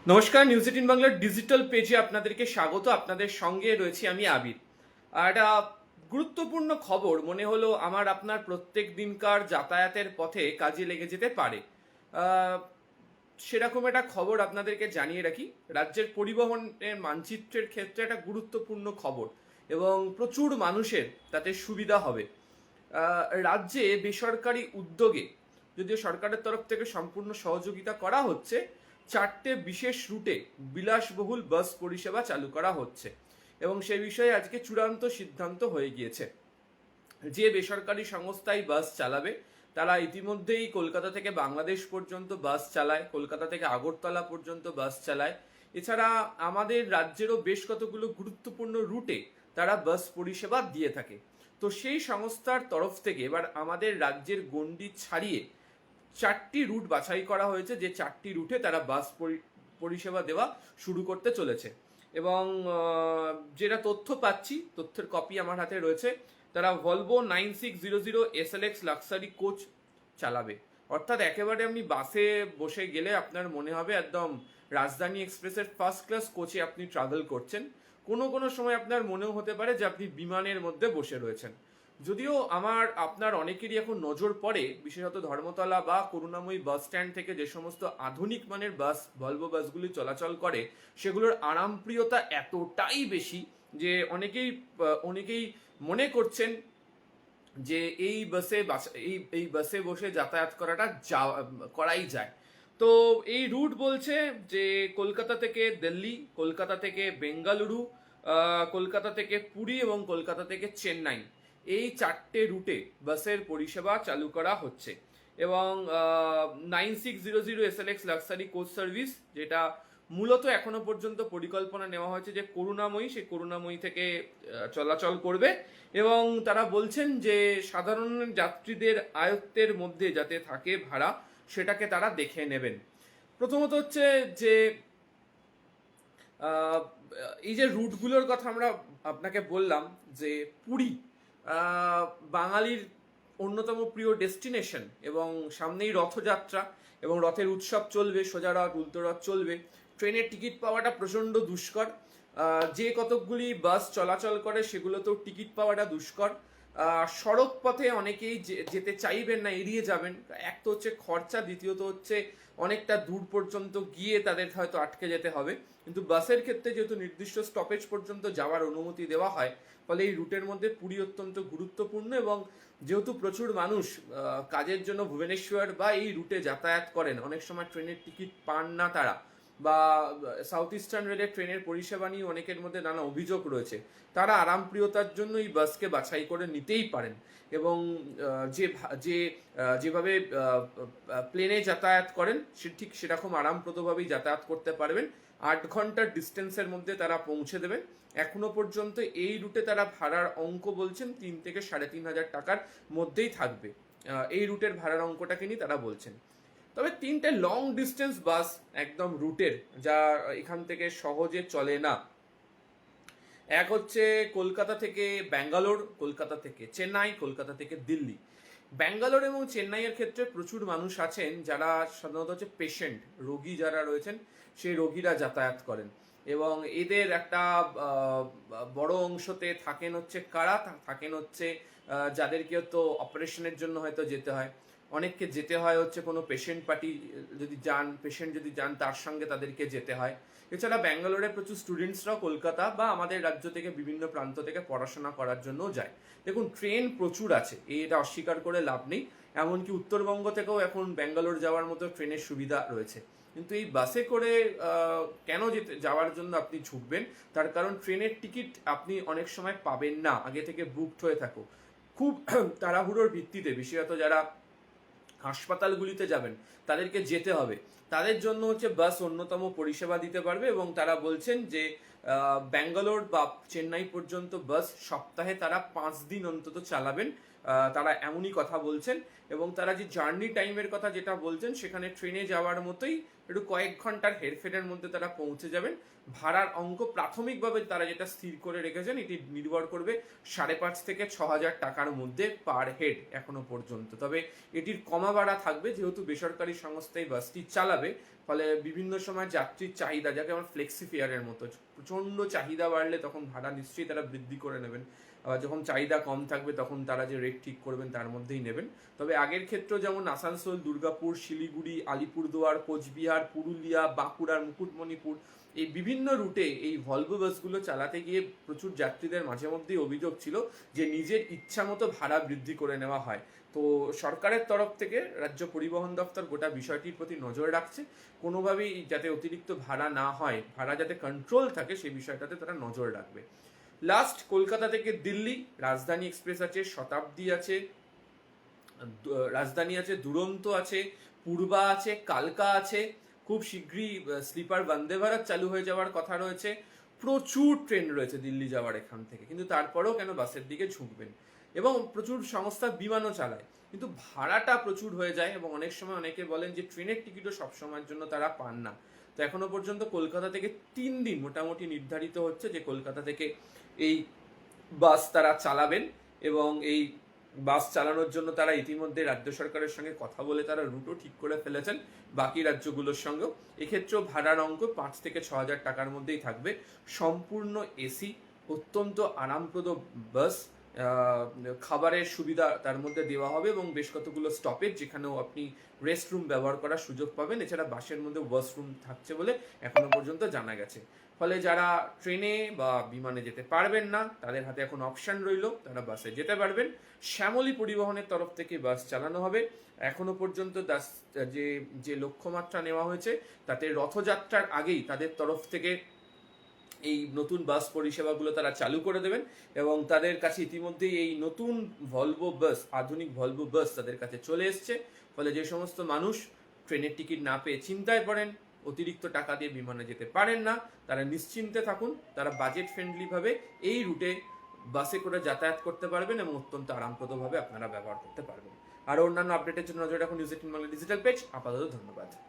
নমস্কার, নিউজ 18 বাংলার ডিজিটাল পেজে আপনাদেরকে স্বাগত। আপনাদের সঙ্গে রয়েছি আমি আবির। আর একটা গুরুত্বপূর্ণ খবর মনে হলো আমার আপনার প্রত্যেক দিনকার যাতায়াতের পথে কাজে লেগে যেতে পারে। আহ, সেরকম একটা খবর আপনাদেরকে জানিয়ে রাখি। রাজ্যের পরিবহনের মানচিত্রের ক্ষেত্রে একটা গুরুত্বপূর্ণ খবর এবং প্রচুর মানুষের তাতে সুবিধা হবে। রাজ্যে বেসরকারি উদ্যোগে, যদিও সরকারের তরফ থেকে সম্পূর্ণ সহযোগিতা করা হচ্ছে, 4টে বিশেষ রুটে বিলাসবহুল বাস পরিষেবা চালু করা হচ্ছে এবং সে বিষয়ে আজকে চূড়ান্ত সিদ্ধান্ত হয়ে গিয়েছে। যে বেসরকারি সংস্থাই বাস চালাবে তারা ইতিমধ্যেই কলকাতা থেকে বাংলাদেশ পর্যন্ত বাস চালায়, কলকাতা থেকে আগরতলা পর্যন্ত বাস চালায়। এছাড়া আমাদের রাজ্যেরও বেশ কতগুলো গুরুত্বপূর্ণ রুটে তারা বাস পরিষেবা দিয়ে থাকে। তো সেই সংস্থার তরফ থেকে এবার আমাদের রাজ্যের গণ্ডি ছাড়িয়ে 4টি রুট বাছাই করা হয়েছে, যে 4টি রুটে তারা বাস পরিষেবা দেওয়া শুরু করতে চলেছে। এবং যেটা তথ্য পাচ্ছি, তথ্যের কপি আমার হাতে রয়েছে, তারা ভলভো 9600 SLX লাক্সারি কোচ চালাবে। অর্থাৎ একেবারে আপনি বাসে বসে গেলে আপনার মনে হবে একদম রাজধানী এক্সপ্রেসের ফার্স্ট ক্লাস কোচে আপনি ট্রাভেল করছেন। কোনো কোনো সময় আপনার মনেও হতে পারে যে আপনি বিমানের মধ্যে বসে রয়েছেন। যদিও আমার আপনার অনেকেরই এখন নজর পড়ে, বিশেষত ধর্মতলা বা করুণাময়ী বাস স্ট্যান্ড থেকে যে সমস্ত আধুনিক মানের বাস, ভলভো বাসগুলি চলাচল করে, সেগুলোর আরামপ্রিয়তা এতটাই বেশি যে অনেকেই মনে করছেন যে এই বাসে বসে যাতায়াত করাই যায়। তো এই রুট বলছে যে কলকাতা থেকে দিল্লি, কলকাতা থেকে বেঙ্গালুরু, কলকাতা থেকে পুরী এবং কলকাতা থেকে চেন্নাই, এই 4টে রুটে বাসের পরিষেবা চালু করা হচ্ছে। এবং 9600 SLX লাক্সারি কোচ সার্ভিস, যেটা মূলত এখনো পর্যন্ত পরিকল্পনা নেওয়া হয়েছে যে সেই করুণাময়ী থেকে চলাচল করবে। এবং তারা বলছেন যে সাধারণ যাত্রীদের আয়ত্তের মধ্যে যাতে থাকে ভাড়া, সেটাকে তারা দেখে নেবেন। প্রথমত হচ্ছে যে এই যে রুটগুলোর কথা আমরা আপনাকে বললাম, যে পুরী বাঙালির অন্যতম প্রিয় ডেস্টিনেশন এবং সামনেই রথযাত্রা এবং রথের উৎসব চলবে, সোজা রথ উল্টো রথ চলবে। ট্রেনের টিকিট পাওয়াটা প্রচণ্ড দুষ্কর। যে কতকগুলি বাস চলাচল করে সেগুলোতেও টিকিট পাওয়াটা দুষ্কর। সড়ক পথে অনেকেই যেতে চাইবেন না, এড়িয়ে যাবেন। এক তো হচ্ছে খরচা, দ্বিতীয়ত হচ্ছে অনেকটা দূর পর্যন্ত গিয়ে তাদের হয়তো আটকে যেতে হবে। কিন্তু বাসের ক্ষেত্রে যেহেতু নির্দিষ্ট স্টপেজ পর্যন্ত যাওয়ার অনুমতি দেওয়া হয়, ফলে এই রুটের মধ্যে পুরী অত্যন্ত গুরুত্বপূর্ণ। এবং যেহেতু প্রচুর মানুষ কাজের জন্য ভুবনেশ্বর বা এই রুটে যাতায়াত করেন, অনেক সময় ট্রেনের টিকিট পান না তারা, বা সাউথ ইস্টার্ন রেলের ট্রেনের পরিষেবা নিয়ে অনেকের মধ্যে নানা অভিযোগ রয়েছে, তারা আরামপ্রিয়তার জন্য এই বাসকে বাছাই করে নিতেই পারেন। এবং যেভাবে প্লেনে যাতায়াত করেন সে ঠিক সেরকম আরামপ্রদভাবেই যাতায়াত করতে পারবেন। 8 ঘন্টার ডিস্টেন্সের মধ্যে তারা পৌঁছে দেবেন। এখনো পর্যন্ত এই রুটে তারা ভাড়ার অঙ্ক বলছেন 3 থেকে 3,500 টাকার মধ্যেই থাকবে। এই রুটের ভাড়ার অঙ্কটাকে নিয়ে তারা বলছেন। তবে 3টে লং ডিস্টেন্স বাস একদম রুটের, যা এখান থেকে সহজে চলে না। এক হচ্ছে কলকাতা থেকে ব্যাঙ্গালোর, কলকাতা থেকে চেন্নাই, কলকাতা থেকে দিল্লি। ব্যাঙ্গালোর এবং চেন্নাইয়ের ক্ষেত্রে প্রচুর মানুষ আছেন যারা সাধারণত হচ্ছে পেশেন্ট, রোগী যারা রয়েছেন সেই রোগীরা যাতায়াত করেন। এবং এদের একটা বড় অংশতে থাকেন হচ্ছে কারা, থাকেন হচ্ছে যাদেরকে তো অপারেশনের জন্য হয়তো যেতে হয়, অনেককে যেতে হয় হচ্ছে কোনো পেশেন্ট যদি যান তার সঙ্গে তাদেরকে যেতে হয়। এছাড়া ব্যাঙ্গালোরে প্রচুর স্টুডেন্টসরাও কলকাতা বা আমাদের রাজ্য থেকে বিভিন্ন প্রান্ত থেকে পড়াশোনা করার জন্যও যায়। দেখুন, ট্রেন প্রচুর আছে, এটা অস্বীকার করে লাভ নেই। এমনকি উত্তরবঙ্গ থেকেও এখন ব্যাঙ্গালোর যাওয়ার মতো ট্রেনের সুবিধা রয়েছে। কিন্তু এই বাসে করে কেন যাওয়ার জন্য আপনি ঝুঁকবেন? তার কারণ ট্রেনের টিকিট আপনি অনেক সময় পাবেন না, আগে থেকে বুকড হয়ে থাকো। খুব তাড়াহুড়োর ভিত্তিতে, বিশেষত যারা হাসপাতালগুলিতে যাবেন তাদেরকে যেতে হবে, তাদের জন্য হচ্ছে বাস অন্যতম পরিষেবা দিতে পারবে। এবং তারা বলছেন যে ব্যাঙ্গালোর বা চেন্নাই পর্যন্ত বাস সপ্তাহে তারা 5 দিন অন্তত চালাবেন, তারা এমনই কথা বলছেন। এবং তারা যে জার্নি টাইমের কথা যেটা বলছেন, সেখানে ট্রেনে যাওয়ার মতোই একটু কয়েক ঘন্টার হেরফেরের মধ্যে তারা পৌঁছে যাবেন। ভাড়ার অঙ্ক প্রাথমিকভাবে তারা যেটা স্থির করে রেখেছেন, এটি নির্ভর করবে 5,500 থেকে 6,000 টাকার মধ্যে পার হেড এখনো পর্যন্ত। তবে এটির কমা বাড়া থাকবে যেহেতু বেসরকারি সংস্থায় বাসটি চালাবে, ফলে বিভিন্ন সময় যাত্রীর চাহিদা, যাকে আমার ফ্লেক্সি ফেয়ারের মতো, প্রচণ্ড চাহিদা বাড়লে তখন ভাড়া নিশ্চয়ই তারা বৃদ্ধি করে নেবেন, আবার যখন চাহিদা কম থাকবে তখন তারা যে রেট ঠিক করবেন তার মধ্যেই নেবেন। তবে আগের ক্ষেত্রেও যেমন আসানসোল, দুর্গাপুর, শিলিগুড়ি, আলিপুরদুয়ার, কোচবিহার, পুরুলিয়া, বাঁকুড়ার মুকুটমণিপুর, এই বিভিন্ন রুটে এই ভলভো বাসগুলো চালাতে গিয়ে প্রচুর যাত্রীদের মাঝে মধ্যেই অভিযোগ ছিল যে নিজের ইচ্ছা মতো ভাড়া বৃদ্ধি করে নেওয়া হয়। তো সরকারের তরফ থেকে রাজ্য পরিবহন দপ্তর গোটা বিষয়টির প্রতি নজর রাখছে, কোনোভাবেই যাতে অতিরিক্ত ভাড়া না হয়, ভাড়া যাতে কন্ট্রোল থাকে সেই বিষয়টাতে তারা নজর রাখবে। লাস্ট, কলকাতা থেকে দিল্লি রাজধানী এক্সপ্রেস আছে, শতাব্দী আছে, রাজধানী আছে, দুরন্ত আছে, পূর্বা আছে, কালকা আছে, খুব শীঘ্রই স্লিপার বন্দে ভারত চালু হয়ে যাওয়ার কথা রয়েছে। প্রচুর ট্রেন রয়েছে দিল্লি যাওয়ার এখান থেকে, কিন্তু তারপরেও কেন বাসের দিকে ঝুঁকবেন? এবং প্রচুর সংস্থা বিমানও চালায়, কিন্তু ভাড়াটা প্রচুর হয়ে যায় এবং অনেক সময় অনেকে বলেন যে ট্রেনের টিকিটও সবসময়ের জন্য তারা পান না। তো এখনো পর্যন্ত কলকাতা থেকে 3 দিন মোটামুটি নির্ধারিত হচ্ছে যে কলকাতা থেকে এই বাস তারা চালাবেন, এবং এই বাস চালানোর জন্য তারা ইতিমধ্যে রাজ্য সরকারের সঙ্গে কথা বলে তারা রুটও ঠিক করে ফেলেছেন বাকি রাজ্যগুলোর সঙ্গেও। এক্ষেত্রেও ভাড়ার অঙ্ক 5 থেকে 6 হাজার টাকার মধ্যেই থাকবে। সম্পূর্ণ এসি, অত্যন্ত আরামপ্রদ বাস, খাবারের সুবিধা তার মধ্যে দেওয়া হবে এবং বেশ কতগুলো স্টপেজ যেখানেও আপনি রেস্ট রুম ব্যবহার করার সুযোগ পাবেন। এছাড়া বাসের মধ্যে ওয়াশরুম থাকছে বলে এখনো পর্যন্ত জানা গেছে। ফলে যারা ট্রেনে বা বিমানে যেতে পারবেন না তাদের হাতে এখন অপশন রইল, তারা বাসে যেতে পারবেন। শ্যামলী পরিবহনের তরফ থেকে বাস চালানো হবে। এখনো পর্যন্ত যে যে লক্ষ্যমাত্রা নেওয়া হয়েছে তাতে রথযাত্রার আগেই তাদের তরফ থেকে এই নতুন বাস পরিষেবাগুলো তারা চালু করে দেবেন, এবং তাদের কাছে ইতিমধ্যেই এই নতুন ভলভো বাস, আধুনিক ভলভো বাস তাদের কাছে চলে এসছে। ফলে যে সমস্ত মানুষ ট্রেনের টিকিট না পেয়ে চিন্তায় পড়েন, অতিরিক্ত টাকা দিয়ে বিমানে যেতে পারেন না, তারা নিশ্চিন্তে থাকুন, তারা বাজেট ফ্রেন্ডলিভাবে এই রুটে বাসে করে যাতায়াত করতে পারবেন এবং অত্যন্ত আরামপ্রদভাবে আপনারা ব্যবহার করতে পারবেন। আর অন্যান্য আপডেটের জন্য নজর রাখুন নিউজ 18 বাংলা ডিজিটাল পেজ। আপাতত ধন্যবাদ।